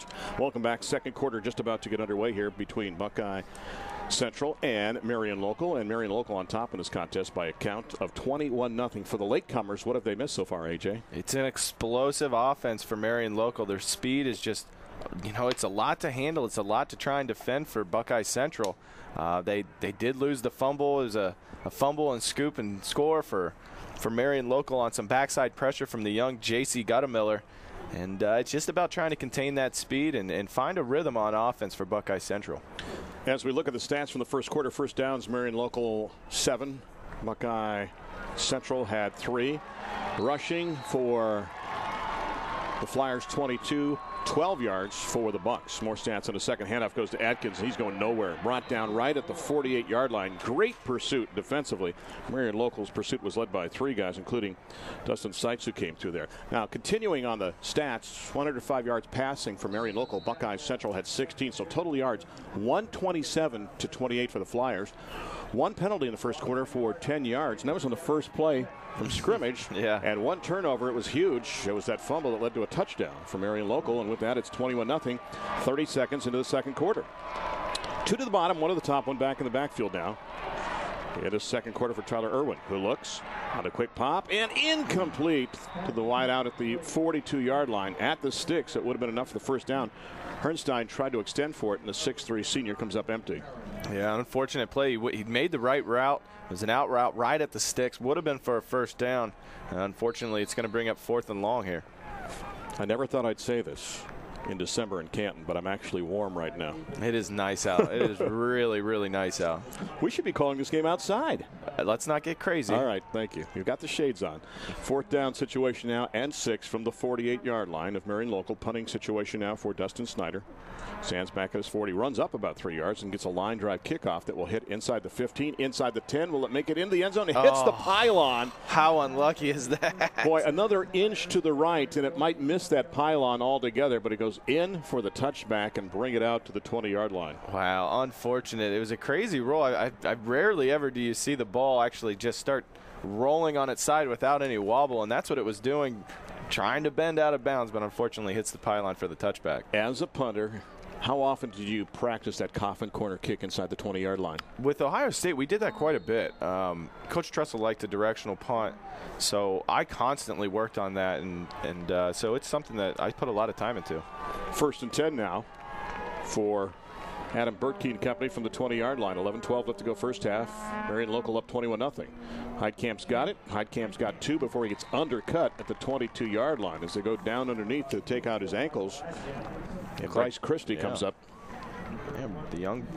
yards. Welcome back. Second quarter just about to get underway here between Buckeye Central and Marion Local. And Marion Local on top in this contest by a count of 21-0. For the latecomers, what have they missed so far, AJ? It's an explosive offense for Marion Local. Their speed is just, it's a lot to handle. It's a lot to try and defend for Buckeye Central. They did lose the fumble. It was a fumble and scoop and score for Marion Local on some backside pressure from the young J.C. Guttemiller. And it's just about trying to contain that speed and find a rhythm on offense for Buckeye Central. As we look at the stats from the first quarter, first downs, Marion Local 7. Buckeye Central had 3. Rushing for the Flyers 22. 12 yards for the Bucks. More stats in the second. Handoff goes to Atkins, and he's going nowhere. Brought down right at the 48-yard line. Great pursuit defensively. Marion Local's pursuit was led by 3 guys, including Dustin Seitz, who came through there. Now, continuing on the stats, 105 yards passing for Marion Local. Buckeye Central had 16, so total yards 127 to 28 for the Flyers. 1 penalty in the first quarter for 10 yards, and that was on the first play from scrimmage. Yeah. And 1 turnover. It was huge. It was that fumble that led to a touchdown for Marion Local, and with that, it's 21-0. 30 seconds into the second quarter. 2 to the bottom, 1 to the top, 1 back in the backfield now. It is second quarter for Tyler Irwin, who looks on a quick pop and incomplete to the wide out at the 42-yard line at the sticks. It would have been enough for the first down. Stein tried to extend for it, and the 6'3" senior comes up empty. Yeah, unfortunate play. He made the right route. It was an out route right at the sticks. Would have been for a first down. Unfortunately, it's going to bring up 4th and long here. I never thought I'd say this in December in Canton, but I'm actually warm right now. It is nice out. It is really, really nice out. We should be calling this game outside. Let's not get crazy. All right, thank you. You've got the shades on. 4th down situation now and 6 from the 48-yard line of Marion Local. Punting situation now for Dustin Snyder. Stands back at his 40, runs up about 3 yards and gets a line drive kickoff that will hit inside the 15, inside the 10. Will it make it into the end zone? It hits the pylon. How unlucky is that? Boy, another inch to the right, and it might miss that pylon altogether, but it goes in for the touchback and bring it out to the 20-yard line. Wow, unfortunate. It was a crazy roll. I rarely ever do you see the ball actually just start rolling on its side without any wobble, and that's what it was doing, trying to bend out of bounds, but unfortunately hits the pylon for the touchback. As a punter, how often did you practice that coffin corner kick inside the 20-yard line? With Ohio State, we did that quite a bit. Coach Tressel liked a directional punt, so I constantly worked on that, and so it's something that I put a lot of time into. 1st and 10 now for Adam Bertkey and company from the 20-yard line. 11-12 left to go first half. Marion Local up 21-0. Heidkamp's got it. Heidkamp's got 2 before he gets undercut at the 22-yard line as they go down underneath to take out his ankles. And Bryce Christie comes up. Yeah, the young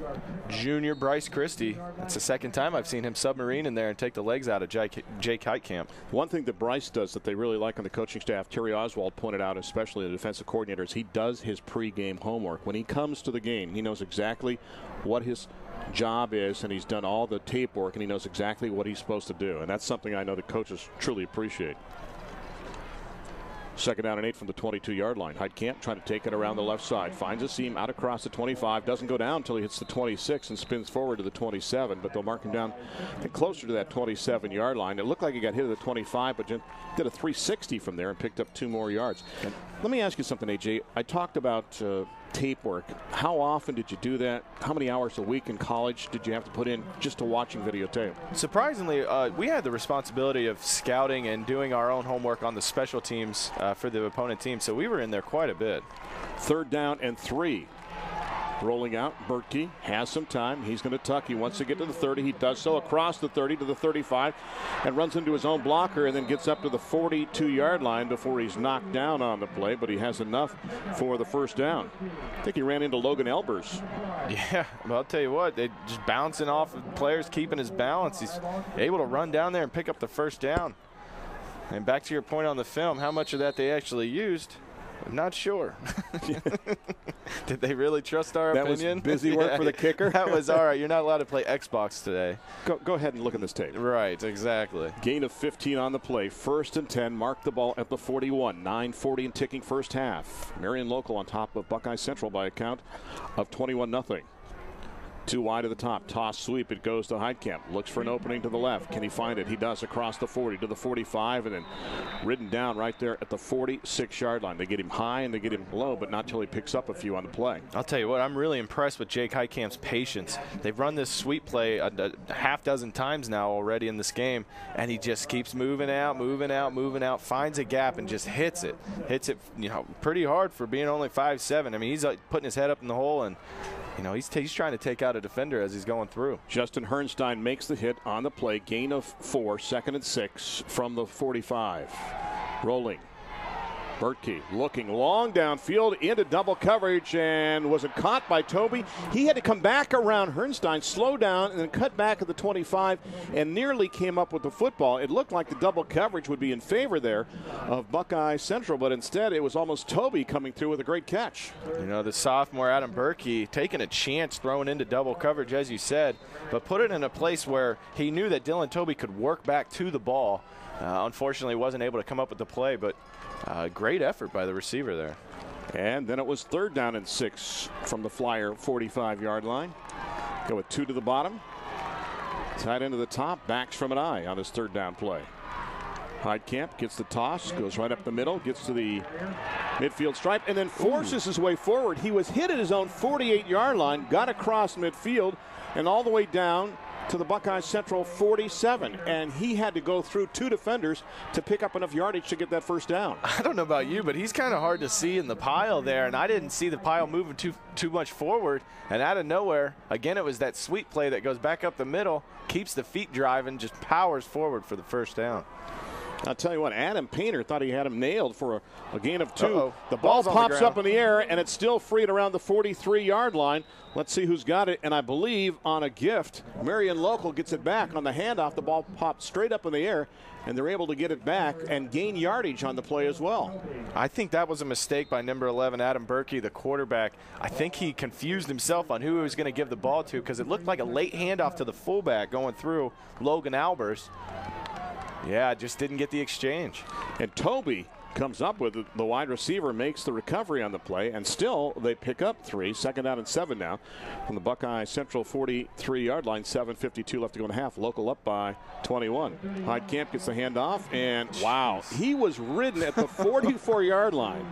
junior Bryce Christie. That's the second time I've seen him submarine in there and take the legs out of Jake Heitkamp. One thing that Bryce does that they really like on the coaching staff, Terry Oswald pointed out, especially the defensive coordinators, he does his pregame homework. When he comes to the game, he knows exactly what his job is, and he's done all the tape work, and he knows exactly what he's supposed to do. And that's something I know the coaches truly appreciate. 2nd down and 8 from the 22-yard line. Heitkamp trying to take it around the left side. Finds a seam out across the 25. Doesn't go down until he hits the 26 and spins forward to the 27. But they'll mark him down closer to that 27-yard line. It looked like he got hit at the 25, but did a 360 from there and picked up 2 more yards. And let me ask you something, AJ. I talked about tape work. How often did you do that? How many hours a week in college did you have to put in just to watching videotape? Surprisingly, we had the responsibility of scouting and doing our own homework on the special teams for the opponent team, so we were in there quite a bit. 3rd down and 3. Rolling out, Bertkey has some time. He's going to tuck. He wants to get to the 30. He does so across the 30 to the 35 and runs into his own blocker and then gets up to the 42-yard line before he's knocked down on the play, but he has enough for the first down. I think he ran into Logan Elbers. Yeah, well, I'll tell you what, they just bouncing off of players, keeping his balance. He's able to run down there and pick up the first down. And back to your point on the film, how much of that they actually used, I'm not sure. Did they really trust our opinion? That was busy work for the kicker. That was all right. You're not allowed to play Xbox today. Go ahead and look at this tape. Right, exactly. Gain of 15 on the play. 1st and 10. Mark the ball at the 41. 9:40 and ticking first half. Marion Local on top of Buckeye Central by a count of 21-0. Too wide to the top. Toss sweep. It goes to Heitkamp. Looks for an opening to the left. Can he find it? He does, across the 40 to the 45, and then ridden down right there at the 46-yard line. They get him high and they get him low, but not till he picks up a few on the play. I'll tell you what, I'm really impressed with Jake Heitkamp's patience. They've run this sweep play a half dozen times now already in this game, and he just keeps moving out, finds a gap and just hits it, pretty hard for being only 5'7". I mean, he's putting his head up in the hole, and he's trying to take out a defender as he's going through. Justin Hernstein makes the hit on the play. Gain of 4, 2nd and 6 from the 45. Rolling. Bertkey looking long downfield into double coverage, and was it caught by Toby? He had to come back around Hernstein, slow down, and then cut back at the 25 and nearly came up with the football. It looked like the double coverage would be in favor there of Buckeye Central, but instead it was almost Toby coming through with a great catch. The sophomore Adam Bertkey taking a chance throwing into double coverage, as you said, but put it in a place where he knew that Dylan Toby could work back to the ball. Unfortunately, wasn't able to come up with the play, but great effort by the receiver there. And then it was 3rd down and 6 from the Flyer 45-yard line. Go with 2 to the bottom. Tight end to the top. Backs from an eye on his 3rd down play. Heitkamp gets the toss, goes right up the middle, gets to the midfield stripe, and then forces his way forward. He was hit at his own 48-yard line, got across midfield, and all the way down to the Buckeye Central 47, and he had to go through 2 defenders to pick up enough yardage to get that 1st down. I don't know about you, but he's kind of hard to see in the pile there, and I didn't see the pile moving too much forward, and out of nowhere, again, it was that sweep play that goes back up the middle, keeps the feet driving, just powers forward for the 1st down. I'll tell you what, Adam Painter thought he had him nailed for a gain of 2. Uh-oh. The ball pops up in the air, and it's still free at around the 43-yard line. Let's see who's got it, and I believe on a gift, Marion Local gets it back on the handoff. The ball popped straight up in the air, and they're able to get it back and gain yardage on the play as well. I think that was a mistake by number 11, Adam Bertkey, the quarterback. I think he confused himself on who he was going to give the ball to, because it looked like a late handoff to the fullback going through Logan Albers. Yeah, just didn't get the exchange. And Toby comes up with it. The wide receiver makes the recovery on the play, and still they pick up 3. 2nd down and 7 now from the Buckeye Central 43-yard line. 7:52 left to go in half. Local up by 21. Heitkamp gets the handoff, and wow, he was ridden at the 44-yard line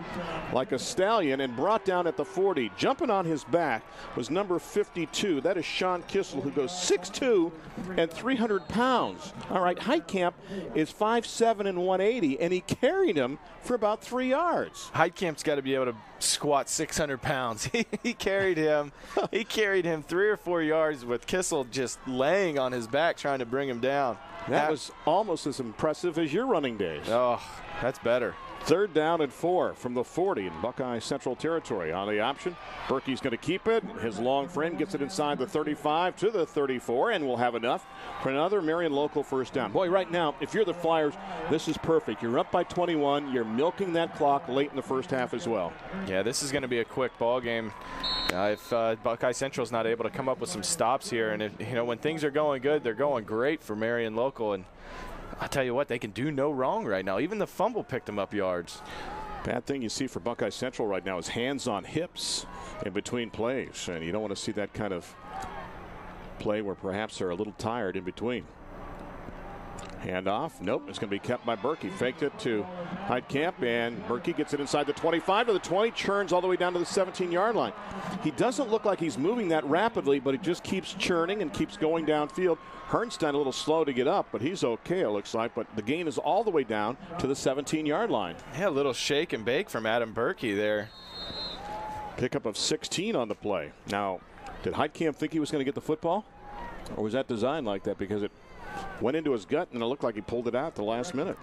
like a stallion and brought down at the 40. Jumping on his back was number 52. That is Sean Kissel, who goes 6'2" and 300 pounds. All right, Heitkamp is 5'7" and 180, and he carried him for about 3 yards. Heitkamp's got to be able to squat 600 pounds. He carried him. He carried him 3 or 4 yards with Kissel just laying on his back trying to bring him down. That was almost as impressive as your running days. Oh, that's better. 3rd down and 4 from the 40 in Buckeye Central territory. On the option, Bertkey's going to keep it. His long friend gets it inside the 35 to the 34, and will have enough for another Marion Local 1st down. Boy, right now, if you're the Flyers, this is perfect. You're up by 21. You're milking that clock late in the 1st half as well. Yeah, this is going to be a quick ball game. If Buckeye Central's not able to come up with some stops here, and when things are going good, they're going great for Marion Local, and I'll tell you what, they can do no wrong right now. Even the fumble picked them up yards. Bad thing you see for Buckeye Central right now is hands on hips in between plays, and you don't want to see that kind of play where perhaps they're a little tired in between. Handoff. Nope. It's going to be kept by Bertkey. Faked it to Heitkamp, and Bertkey gets it inside the 25 to the 20, churns all the way down to the 17-yard line. He doesn't look like he's moving that rapidly, but he just keeps churning and keeps going downfield. Hernstein a little slow to get up, but he's okay, it looks like. But the gain is all the way down to the 17-yard line. Yeah, a little shake and bake from Adam Bertkey there. Pickup of 16 on the play. Now, did Heitkamp think he was going to get the football? Or was that designed like that because it went into his gut and it looked like he pulled it out at the last minute?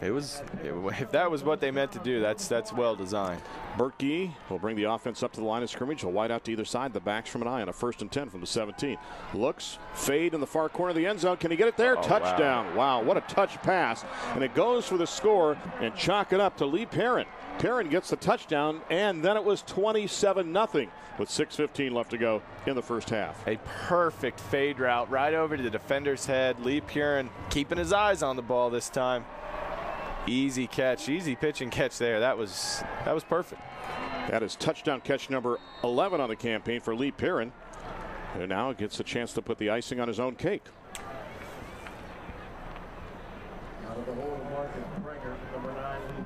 If that was what they meant to do, that's well designed. Bertkey will bring the offense up to the line of scrimmage. He'll wide out to either side. The backs from an eye on a 1st and 10 from the 17. Looks, fade in the far corner of the end zone. Can he get it there? Touchdown. Wow, what a touch pass. And it goes for the score and chalk it up to Lee Perrin. Perrin gets the touchdown, and then it was 27-0 with 6:15 left to go in the 1st half. A perfect fade route right over to the defender's head. Lee Perrin keeping his eyes on the ball this time. Easy catch, easy pitch and catch there. That was perfect. That is touchdown catch number 11 on the campaign for Lee Perrin. And now gets a chance to put the icing on his own cake.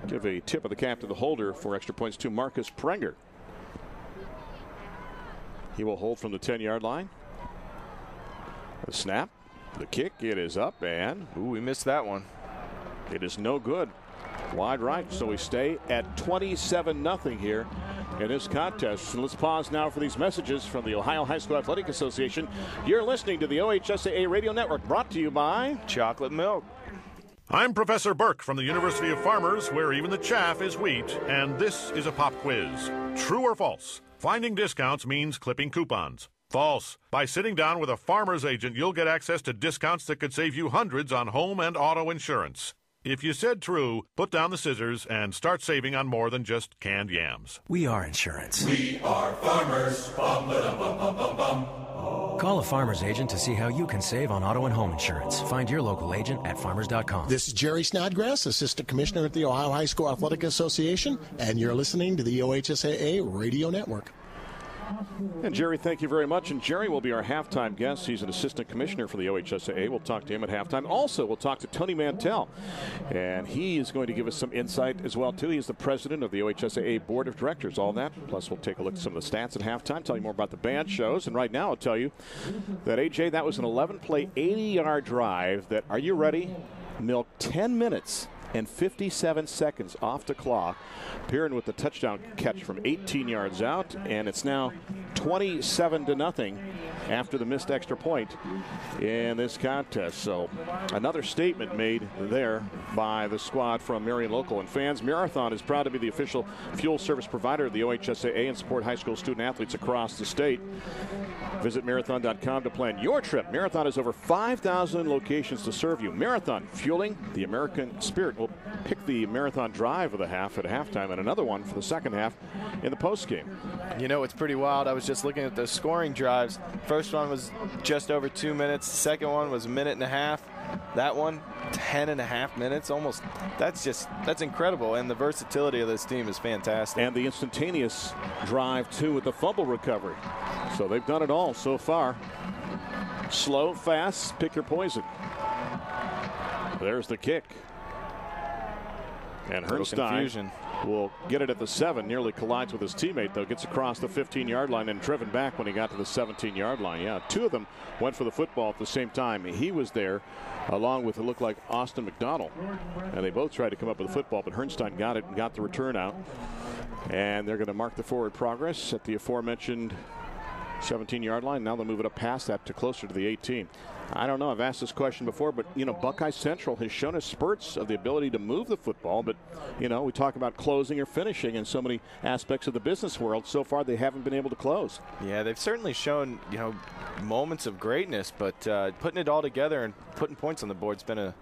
Give a tip of the cap to the holder for extra points to Marcus Prenger. He will hold from the 10-yard line. The snap, the kick, it is up, and ooh, we missed that one. It is no good. Wide right, so we stay at 27-0 here in this contest. And let's pause now for these messages from the Ohio High School Athletic Association. You're listening to the OHSAA Radio Network, brought to you by Chocolate Milk. I'm Professor Burke from the University of Farmers, where even the chaff is wheat, and this is a pop quiz. True or false? Finding discounts means clipping coupons. False. By sitting down with a farmer's agent, you'll get access to discounts that could save you hundreds on home and auto insurance. If you said true, put down the scissors and start saving on more than just canned yams. We are insurance. We are farmers. Bum, ba-dum, bum, bum, bum, bum. Call a farmer's agent to see how you can save on auto and home insurance. Find your local agent at farmers.com. This is Jerry Snodgrass, Assistant Commissioner at the Ohio High School Athletic Association, and you're listening to the OHSAA Radio Network. And Jerry, thank you very much. And Jerry will be our halftime guest. He's an assistant commissioner for the OHSAA. We'll talk to him at halftime. Also, we'll talk to Tony Mantell, and he is going to give us some insight as well, too. He's the president of the OHSAA Board of Directors, all that. Plus, we'll take a look at some of the stats at halftime, tell you more about the band shows. And right now, I'll tell you that, AJ, that was an 11-play, 80-yard drive that, are you ready, milked 10 minutes and 57 seconds off the clock. Perrin with the touchdown catch from 18 yards out, and it's now 27-0 after the missed extra point in this contest. So another statement made there by the squad from Marion Local. And fans, Marathon is proud to be the official fuel service provider of the OHSAA and support high school student athletes across the state. Visit marathon.com to plan your trip. Marathon has over 5,000 locations to serve you. Marathon, fueling the American spirit. We'll pick the Marathon drive of the half at halftime and another one for the second half in the postgame. You know, it's pretty wild. I was just looking at the scoring drives. First one was just over 2 minutes. The second one was a minute and a half. That one, 10.5 minutes, almost. That's incredible, and the versatility of this team is fantastic. And the instantaneous drive, too, with the fumble recovery. So they've done it all so far. Slow, fast, pick your poison. There's the kick. And Stein will get it at the 7, nearly collides with his teammate, though. Gets across the 15-yard line and driven back when he got to the 17-yard line. Yeah, two of them went for the football at the same time. He was there along with, it looked like, Austin McDonald. And they both tried to come up with the football, but Stein got it and got the return out. And they're going to mark the forward progress at the aforementioned 17-yard line. Now they'll move it up past that to closer to the 18. I don't know. I've asked this question before, but, you know, Buckeye Central has shown us spurts of the ability to move the football. But, you know, we talk about closing or finishing in so many aspects of the business world. So far, they haven't been able to close. Yeah, they've certainly shown, you know, moments of greatness, but putting it all together and putting points on the board's been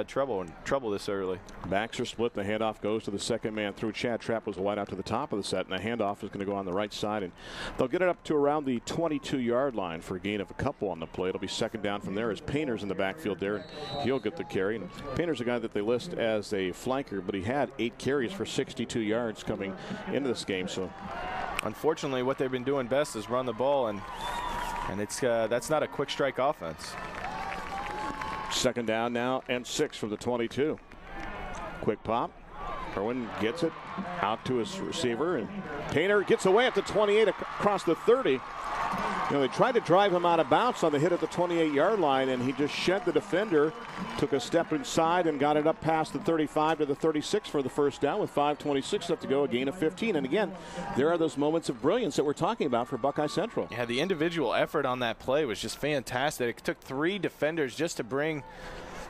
trouble this early. Backs are split. The handoff goes to the second man through. Chad Trapp was wide out to the top of the set, and the handoff is going to go on the right side, and they'll get it up to around the 22-yard line for a gain of a couple on the play. It'll be second down from there as Painter's in the backfield there, and he'll get the carry. And Painter's a guy that they list as a flanker, but he had 8 carries for 62 yards coming into this game. So, unfortunately, what they've been doing best is run the ball, and it's that's not a quick strike offense. Second down now and 6 from the 22. Quick pop. Irwin gets it out to his receiver, and Painter gets away at the 28 across the 30. You know, they tried to drive him out of bounds on the hit at the 28-yard line, and he just shed the defender, took a step inside, and got it up past the 35 to the 36 for the first down with 5:26 left to go, a gain of 15. And again, there are those moments of brilliance that we're talking about for Buckeye Central. Yeah, the individual effort on that play was just fantastic. It took 3 defenders just to bring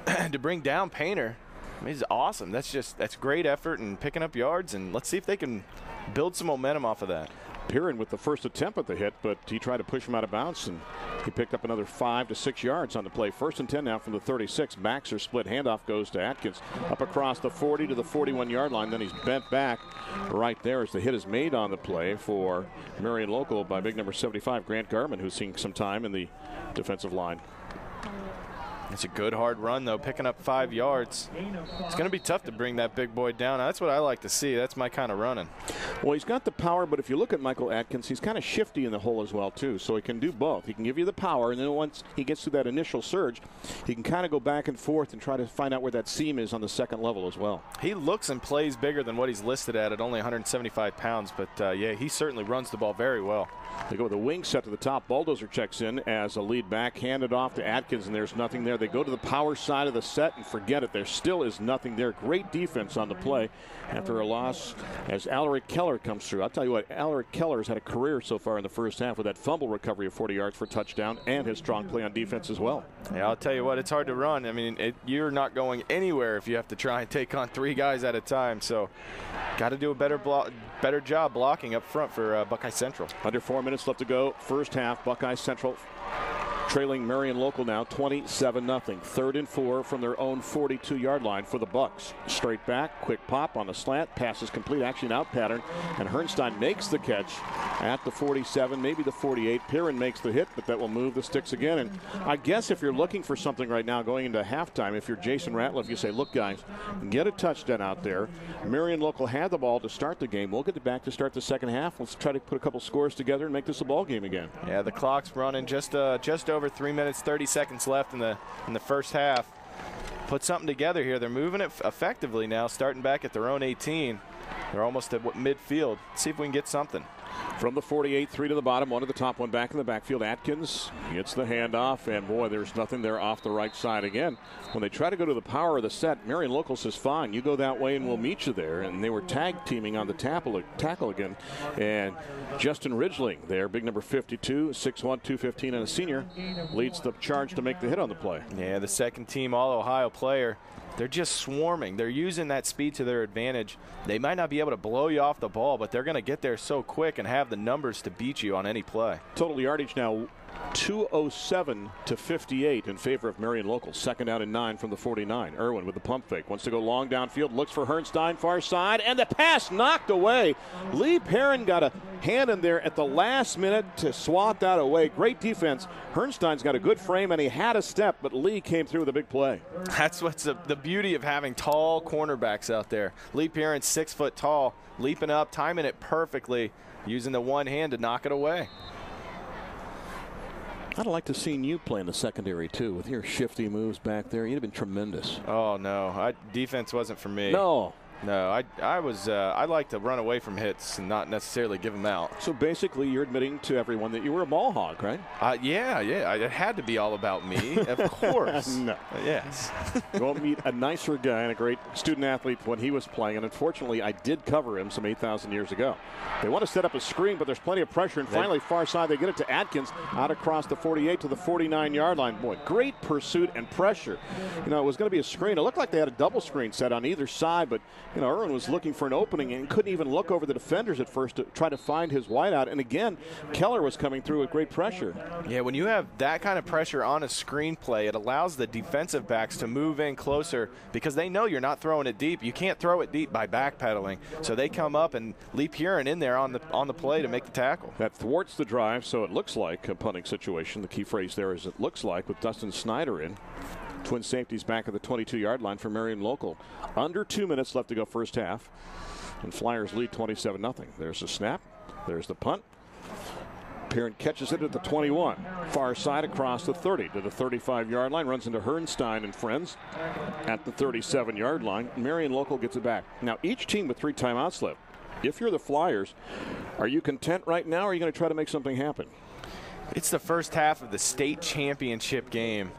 down Painter. I mean, it's awesome. That's great effort and picking up yards, and let's see if they can build some momentum off of that. Perrin with the first attempt at the hit, but he tried to push him out of bounds, and he picked up another 5 to 6 yards on the play. First and 10 now from the 36. Backs are split. Handoff goes to Atkins up across the 40 to the 41-yard line. Then he's bent back right there as the hit is made on the play for Marion Local by big number 75, Grant Garman, who's seen some time in the defensive line. It's a good hard run, though, picking up 5 yards. It's going to be tough to bring that big boy down. That's what I like to see. That's my kind of running. Well, he's got the power, but if you look at Michael Atkins, he's kind of shifty in the hole as well, too. So he can do both. He can give you the power, and then once he gets to that initial surge, he can kind of go back and forth and try to find out where that seam is on the second level as well. He looks and plays bigger than what he's listed at only 175 pounds. But, yeah, he certainly runs the ball very well. They go with a wing set to the top. Bulldozer checks in as a lead back, handed off to Atkins, and there's nothing there. They go to the power side of the set and forget it. There still is nothing there. Great defense on the play after a loss as Alaric Keller comes through. I'll tell you what, Alaric Keller has had a career so far in the first half with that fumble recovery of 40 yards for touchdown and his strong play on defense as well. Yeah, I'll tell you what, it's hard to run. I mean, you're not going anywhere if you have to try and take on 3 guys at a time. So got to do a better job blocking up front for Buckeye Central. Under 4 minutes left to go. First half, Buckeye Central trailing Marion Local now 27-0. 3rd and 4 from their own 42-yard line for the Bucks. Straight back, quick pop on the slant, pass is complete, actually an out pattern, and Herrnstein makes the catch at the 47, maybe the 48. Perrin makes the hit, but that will move the sticks again. And I guess if you're looking for something right now going into halftime, if you're Jason Ratliff, you say, look, guys, get a touchdown out there. Marion Local had the ball to start the game. We'll get it back to start the second half. Let's try to put a couple scores together and make this a ball game again. Yeah, the clock's running just over 3 minutes, 30 seconds left in the first half. Put something together here. They're moving it effectively now, starting back at their own 18. They're almost at midfield. Let's see if we can get something. From the 48, 3 to the bottom, 1 to the top, 1 back in the backfield. Atkins gets the handoff, and boy, there's nothing there off the right side again. When they try to go to the power of the set, Marion Local says, fine, you go that way and we'll meet you there. And they were tag teaming on the tackle again. And Justin Ridgeling there, big number 52, 6'1", 215, and a senior, leads the charge to make the hit on the play. Yeah, the second team All-Ohio player. They're just swarming. They're using that speed to their advantage. They might not be able to blow you off the ball, but they're going to get there so quick and have the numbers to beat you on any play. Total yardage now 207 to 58 in favor of Marion Local. 2nd down and 9 from the 49. Irwin with the pump fake. Wants to go long downfield. Looks for Herrnstein, far side. And the pass knocked away. Lee Perrin got a hand in there at the last minute to swat that away. Great defense. Herrnstein's got a good frame, and he had a step, but Lee came through with a big play. That's what's the beauty of having tall cornerbacks out there. Lee Perrin's 6 foot tall, leaping up, timing it perfectly, using the one hand to knock it away. I'd like to have seen you play in the secondary, too, with your shifty moves back there. You'd have been tremendous. Oh, no. Defense wasn't for me. No. No, I like to run away from hits and not necessarily give them out. So basically you're admitting to everyone that you were a ball hog, right? Yeah. It had to be all about me, of course. No. Yes. Go meet a nicer guy and a great student athlete when he was playing, and unfortunately I did cover him some 8,000 years ago. They want to set up a screen, but there's plenty of pressure, and finally far side they get it to Atkins out across the 48 to the 49-yard line. Boy, great pursuit and pressure. You know, it was going to be a screen. It looked like they had a double screen set on either side, but you know, Irwin was looking for an opening and couldn't even look over the defenders at first to try to find his wideout. And again, Keller was coming through with great pressure. Yeah, when you have that kind of pressure on a screen play, it allows the defensive backs to move in closer because they know you're not throwing it deep. You can't throw it deep by backpedaling. So they come up and Lee Perrin in there on the play to make the tackle. That thwarts the drive, so it looks like a punting situation. The key phrase there is it looks like, with Dustin Snyder in. Twin safeties back at the 22-yard line for Marion Local. Under 2 minutes left to go first half. And Flyers lead 27-0. There's the snap. There's the punt. Perrin catches it at the 21. Far side across the 30 to the 35-yard line. Runs into Herrnstein and friends at the 37-yard line. Marion Local gets it back. Now each team with 3 timeouts left. If you're the Flyers, are you content right now, or are you going to try to make something happen? It's the first half of the state championship game.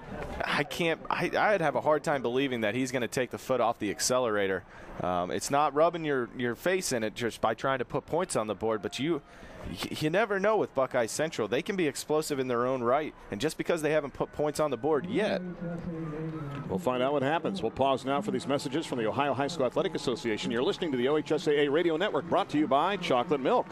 I'd have a hard time believing that he's going to take the foot off the accelerator. It's not rubbing your face in it just by trying to put points on the board, but you never know with Buckeye Central. They can be explosive in their own right, and just because they haven't put points on the board yet. We'll find out what happens. We'll pause now for these messages from the Ohio High School Athletic Association. You're listening to the OHSAA Radio Network, brought to you by Chocolate Milk.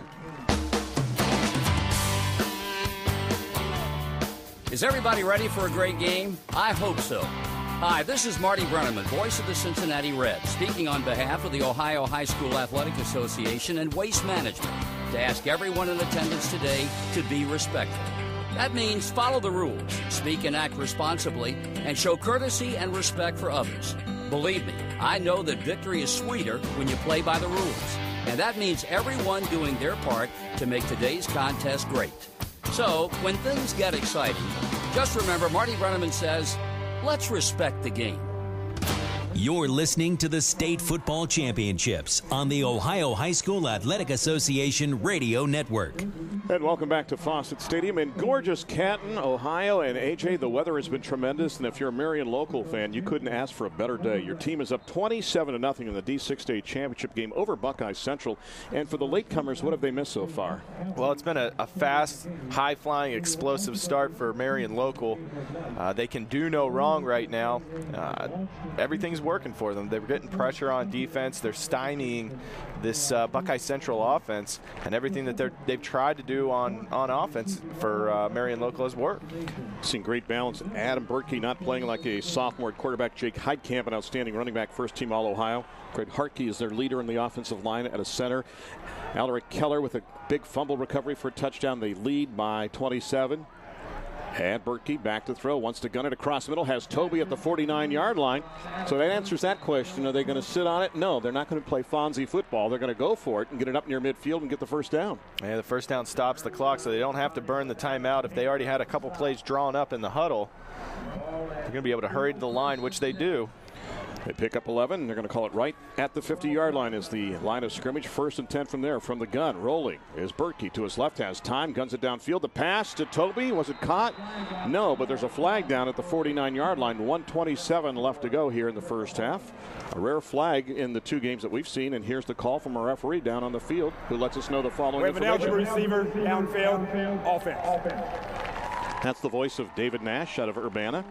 Is everybody ready for a great game? I hope so. Hi, this is Marty Brenneman, voice of the Cincinnati Reds, speaking on behalf of the Ohio High School Athletic Association and Waste Management to ask everyone in attendance today to be respectful. That means follow the rules, speak and act responsibly, and show courtesy and respect for others. Believe me, I know that victory is sweeter when you play by the rules. And that means everyone doing their part to make today's contest great. So, when things get exciting, just remember Marty Brenneman says, let's respect the game. You're listening to the State Football Championships on the Ohio High School Athletic Association Radio Network. And welcome back to Fawcett Stadium in gorgeous Canton, Ohio. And AJ, the weather has been tremendous. And if you're a Marion local fan, you couldn't ask for a better day. Your team is up 27-0 in the D6 State Championship game over Buckeye Central. And for the latecomers, what have they missed so far? Well, it's been a fast, high-flying, explosive start for Marion local. They can do no wrong right now. Everything's working for them. They're getting pressure on defense. They're stymieing this Buckeye Central offense, and everything that they've tried to do on offense for Marion local has worked. Seeing great balance. Adam Berkey not playing like a sophomore quarterback. Jake Heidkamp, an outstanding running back, first team All-Ohio. Greg Hartke is their leader in the offensive line at a center. Alaric Keller with a big fumble recovery for a touchdown. They lead by 27. And Berkey back to throw, wants to gun it across the middle, has Toby at the 49-yard line. So that answers that question. Are they going to sit on it? No, they're not going to play Fonzie football. They're going to go for it and get it up near midfield and get the first down. Yeah, the first down stops the clock, so they don't have to burn the timeout. If they already had a couple plays drawn up in the huddle, they're going to be able to hurry to the line, which they do. They pick up 11. They're going to call it right at the 50-yard line as the line of scrimmage. 1st and 10 from there. From the gun, rolling is Berkey to his left, has time, guns it downfield. The pass to Toby. Was it caught? No, but there's a flag down at the 49-yard line. 1:27 left to go here in the first half. A rare flag in the two games that we've seen. And here's the call from a referee down on the field who lets us know the following information. We have an eligible receiver, downfield, offense. That's the voice of David Nash out of Urbana.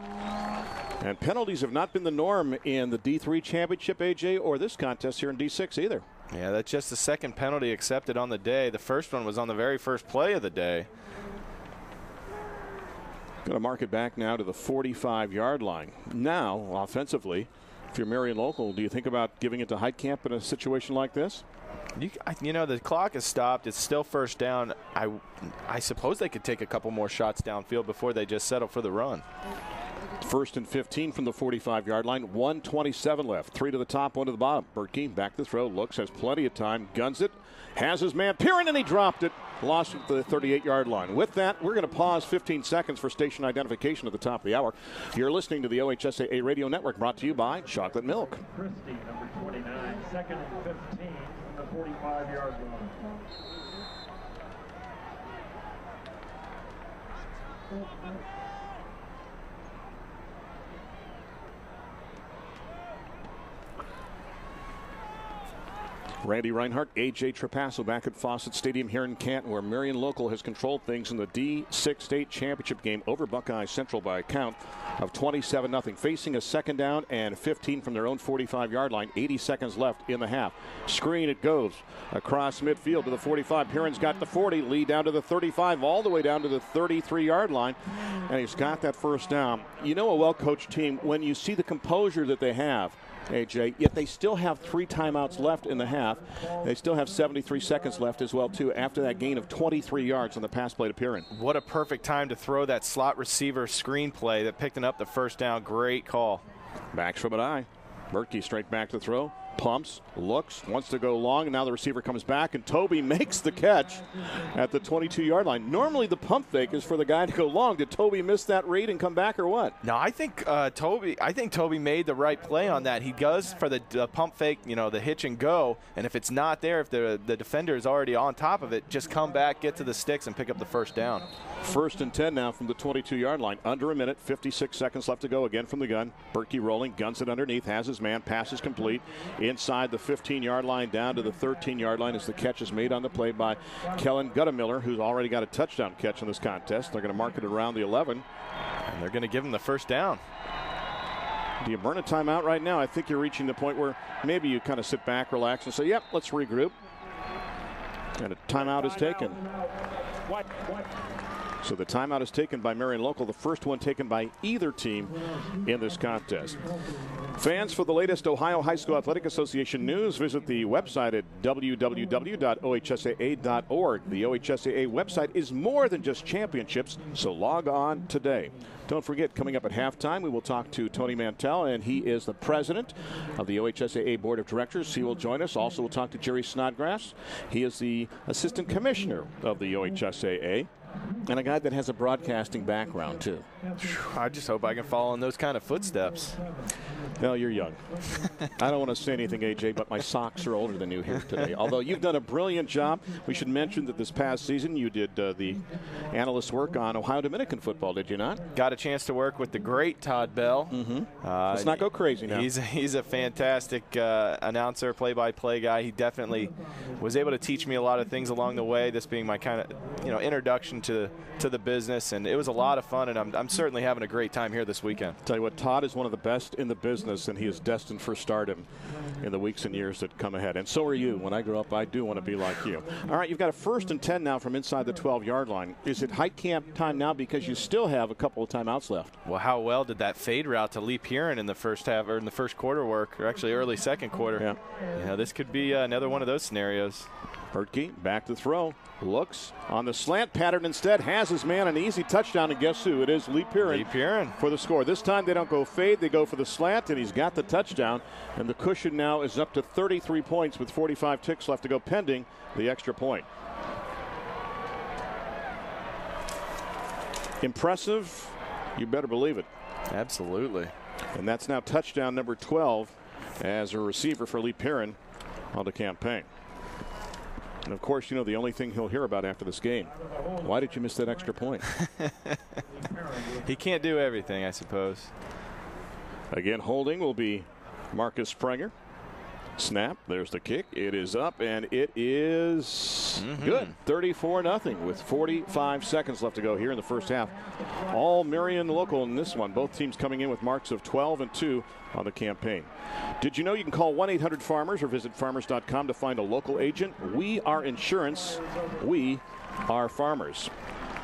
And penalties have not been the norm in the D3 championship, AJ, or this contest here in D6 either. Yeah, that's just the second penalty accepted on the day. The first one was on the very first play of the day. Going to mark it back now to the 45-yard line. Now, offensively, if you're Marion local, do you think about giving it to Heidkamp in a situation like this? You know, the clock is stopped. It's still first down. I suppose they could take a couple more shots downfield before they just settle for the run. 1st and 15 from the 45-yard line. 1:27 left. 3 to the top, 1 to the bottom. Berkey back to throw. Looks, has plenty of time. Guns it. Has his man Piran, and he dropped it. Lost at the 38-yard line. With that, we're going to pause 15 seconds for station identification at the top of the hour. You're listening to the OHSAA Radio Network, brought to you by Chocolate Milk. Christie, number 29, 2nd and 15 from the 45-yard line. Randy Rhinehart, A.J. Trapasso back at Fawcett Stadium here in Canton, where Marion local has controlled things in the D6 State Championship game over Buckeye Central by a count of 27-0. Facing a 2nd down and 15 from their own 45-yard line. 80 seconds left in the half. Screen it goes across midfield to the 45. Piran's got the 40, lead down to the 35, all the way down to the 33-yard line. And he's got that first down. You know, a well-coached team, when you see the composure that they have, AJ, yet they still have 3 timeouts left in the half. They still have 73 seconds left as well, too, after that gain of 23 yards on the pass play to Piran. What a perfect time to throw that slot receiver screen play that picked up the first down. Great call. Backs from an eye. Berkey straight back to throw. Pumps, looks, wants to go long, and now the receiver comes back, and Toby makes the catch at the 22-yard line. Normally the pump fake is for the guy to go long. Did Toby miss that read and come back, or what? No, I think Toby made the right play on that. He goes for the pump fake, you know, the hitch and go, and if it's not there, if the defender is already on top of it, just come back, get to the sticks, and pick up the first down. 1st and 10 now from the 22-yard line. Under a minute, 56 seconds left to go again from the gun. Berkey rolling, guns it underneath, has his man, passes complete. Inside the 15-yard line, down to the 13-yard line as the catch is made on the play by Kellen Guttemiller, who's already got a touchdown catch in this contest. They're going to mark it around the 11. And they're going to give him the first down. Do you burn a timeout right now? I think you're reaching the point where maybe you kind of sit back, relax, and say, yep, let's regroup. And a timeout is taken. So the timeout is taken by Marion Local, the first one taken by either team in this contest. Fans, for the latest Ohio High School Athletic Association news, visit the website at www.ohsaa.org. The OHSAA website is more than just championships, so log on today. Don't forget, coming up at halftime, we will talk to Tony Mantell, and he is the president of the OHSAA Board of Directors. He will join us. Also, we'll talk to Jerry Snodgrass. He is the assistant commissioner of the OHSAA, and a guy that has a broadcasting background, too. I just hope I can follow in those kind of footsteps. Well, you're young. I don't want to say anything, AJ, but my socks are older than you here today. Although you've done a brilliant job. We should mention that this past season you did the analyst work on Ohio Dominican football, did you not? Got a chance to work with the great Todd Bell. Let's not go crazy now. He's a fantastic announcer, play-by-play guy. He definitely was able to teach me a lot of things along the way, this being my kind of introduction to the business. And it was a lot of fun, and I'm certainly having a great time here this weekend. Tell you what, Todd is one of the best in the business, and he is destined for stardom in the weeks and years that come ahead. And so are you. When I grow up, I do want to be like you. All right, you've got a 1st and 10 now from inside the 12-yard line. Is it hike camp time now because you still have a couple of timeouts left? Well, how well did that fade route to Lee Purin in the first half, or in the first quarter work, or actually early second quarter? Yeah. This could be another one of those scenarios. Hertke back to throw. Looks on the slant pattern instead. Has his man an easy touchdown, and guess who? It is Lee Purin. Lee Purin for the score. This time they don't go fade. They go for the slant, and he's got the touchdown. And the cushion now is up to 33 points with 45 ticks left to go pending the extra point. Impressive. You better believe it. Absolutely. And that's now touchdown number 12 as a receiver for Lee Purin on the campaign. And, of course, the only thing he'll hear about after this game. Why did you miss that extra point? He can't do everything, I suppose. Again, holding will be Marcus Sprenger. Snap. There's the kick. It is up, and it is good. 34-0 with 45 seconds left to go here in the first half. All Marion Local in this one. Both teams coming in with marks of 12 and 2 on the campaign. Did you know you can call 1-800-FARMERS or visit farmers.com to find a local agent? We are insurance. We are farmers.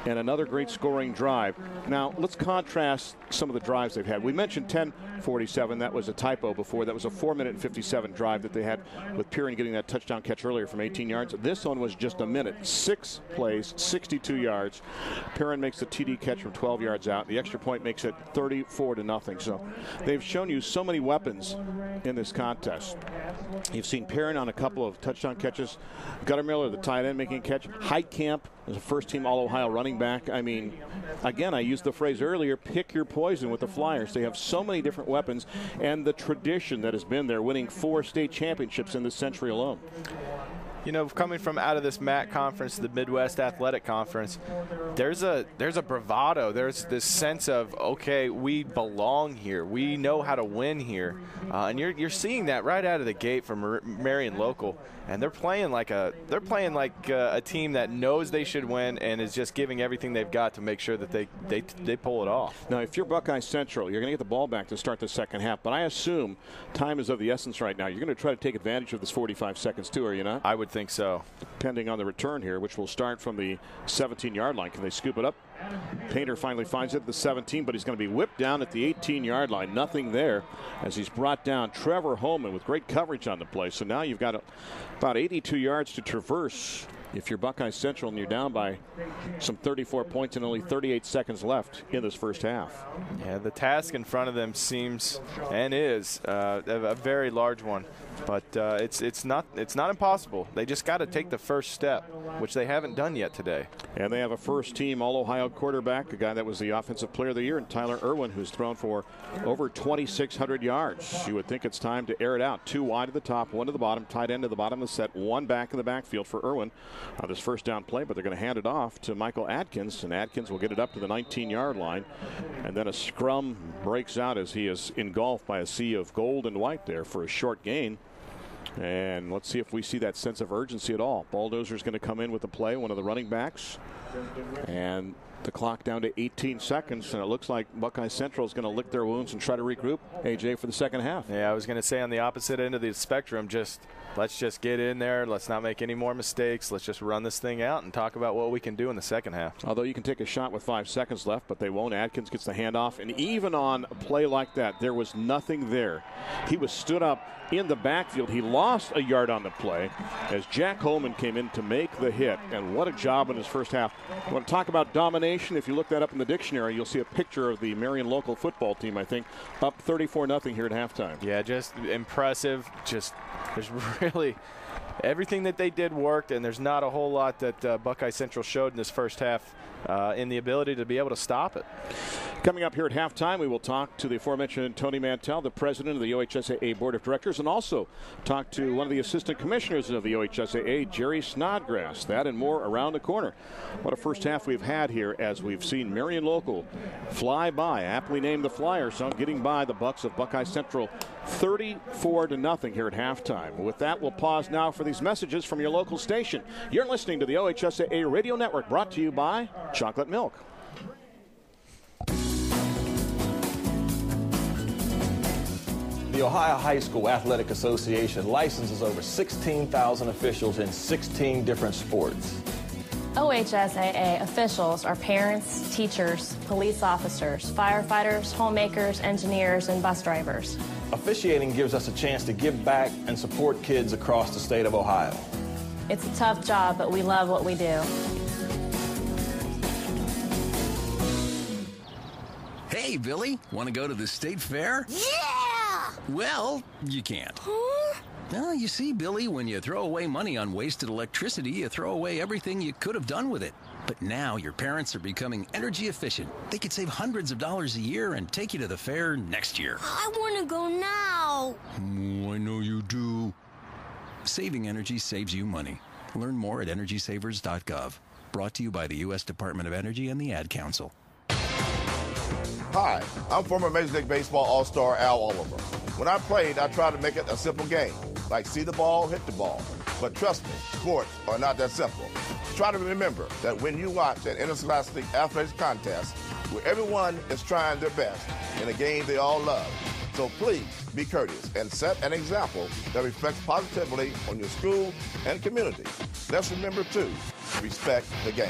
And another great scoring drive. Now, let's contrast some of the drives they've had. We mentioned 10:47. That was a typo before. That was a 4-minute and 57 drive that they had with Purin getting that touchdown catch earlier from 18 yards. This one was just a minute. 6 plays, 62 yards. Purin makes the TD catch from 12 yards out. The extra point makes it 34-0. So they've shown you so many weapons in this contest. You've seen Purin on a couple of touchdown catches. Guttermiller, the tight end, making a catch. Heitkamp is a first-team All-Ohio running back. I mean, again, I used the phrase earlier, pick your poison with the Flyers. They have so many different weapons, and the tradition that has been there, winning 4 state championships in this century alone. Coming from out of this MAC conference, the Midwest Athletic Conference, there's a bravado. There's this sense of, okay, we belong here. We know how to win here, and you're seeing that right out of the gate from Marion Local. And they're playing like a team that knows they should win and is just giving everything they've got to make sure that they pull it off. Now, if you're Buckeye Central, you're going to get the ball back to start the second half. But I assume time is of the essence right now. You're going to try to take advantage of this 45 seconds too, are you not? I would think so. Depending on the return here, which will start from the 17-yard line. Can they scoop it up? Painter finally finds it at the 17, but he's going to be whipped down at the 18-yard line. Nothing there as he's brought down. Trevor Holman with great coverage on the play. So now you've got about 82 yards to traverse if you're Buckeye Central and you're down by some 34 points and only 38 seconds left in this first half. Yeah, the task in front of them seems and is a very large one. But it's not impossible. They just got to take the first step, which they haven't done yet today. And they have a first-team All-Ohio quarterback, a guy that was the Offensive Player of the Year, and Tyler Irwin, who's thrown for over 2,600 yards. You would think it's time to air it out. 2 wide at the top, 1 to the bottom, tight end to the bottom of the set, 1 back in the backfield for Irwin on this first down play, but they're going to hand it off to Michael Atkins, and Atkins will get it up to the 19-yard line. And then a scrum breaks out as he is engulfed by a sea of gold and white there for a short gain. And let's see if we see that sense of urgency at all. Baldozer's going to come in with the play, one of the running backs. And The clock down to 18 seconds, and it looks like Buckeye Central is going to lick their wounds and try to regroup, AJ, for the second half. Yeah, I was going to say on the opposite end of the spectrum, let's just get in there. Let's not make any more mistakes. Let's just run this thing out and talk about what we can do in the second half. Although you can take a shot with 5 seconds left, but they won't. Adkins gets the handoff, and even on a play like that, there was nothing there. He was stood up in the backfield. He lost a yard on the play as Jack Holman came in to make the hit, and what a job in his first half. You want to talk about domination? If you look that up in the dictionary, you'll see a picture of the Marion local football team, I think, up 34-0 here at halftime. Yeah, just impressive. There's really everything that they did worked, and there's not a whole lot that Buckeye Central showed in this first half in the ability to be able to stop it. Coming up here at halftime, we will talk to the aforementioned Tony Mantell, the president of the OHSAA Board of Directors, and also talk to one of the assistant commissioners of the OHSAA, Jerry Snodgrass. That and more around the corner. What a first half we've had here as we've seen Marion local fly by, aptly named the Flyers, so getting by the Bucks of Buckeye Central 34-0 here at halftime. With that, we'll pause now for these messages from your local station. You're listening to the OHSAA Radio Network, brought to you by Chocolate Milk. The Ohio High School Athletic Association licenses over 16,000 officials in 16 different sports. OHSAA officials are parents, teachers, police officers, firefighters, homemakers, engineers, and bus drivers. Officiating gives us a chance to give back and support kids across the state of Ohio. It's a tough job, but we love what we do. Hey, Billy, want to go to the state fair? Yeah! Well, you can't. Huh? Well, you see, Billy, when you throw away money on wasted electricity, you throw away everything you could have done with it. But now your parents are becoming energy efficient. They could save hundreds of dollars a year and take you to the fair next year. I want to go now. Oh, I know you do. Saving energy saves you money. Learn more at EnergySavers.gov. Brought to you by the U.S. Department of Energy and the Ad Council. Hi, I'm former Major League Baseball All-Star Al Oliver. When I played, I tried to make it a simple game, like see the ball, hit the ball. But trust me, sports are not that simple. Try to remember that when you watch an interscholastic athletics contest where everyone is trying their best in a game they all love. So please be courteous and set an example that reflects positively on your school and community. Let's remember, too, respect the game.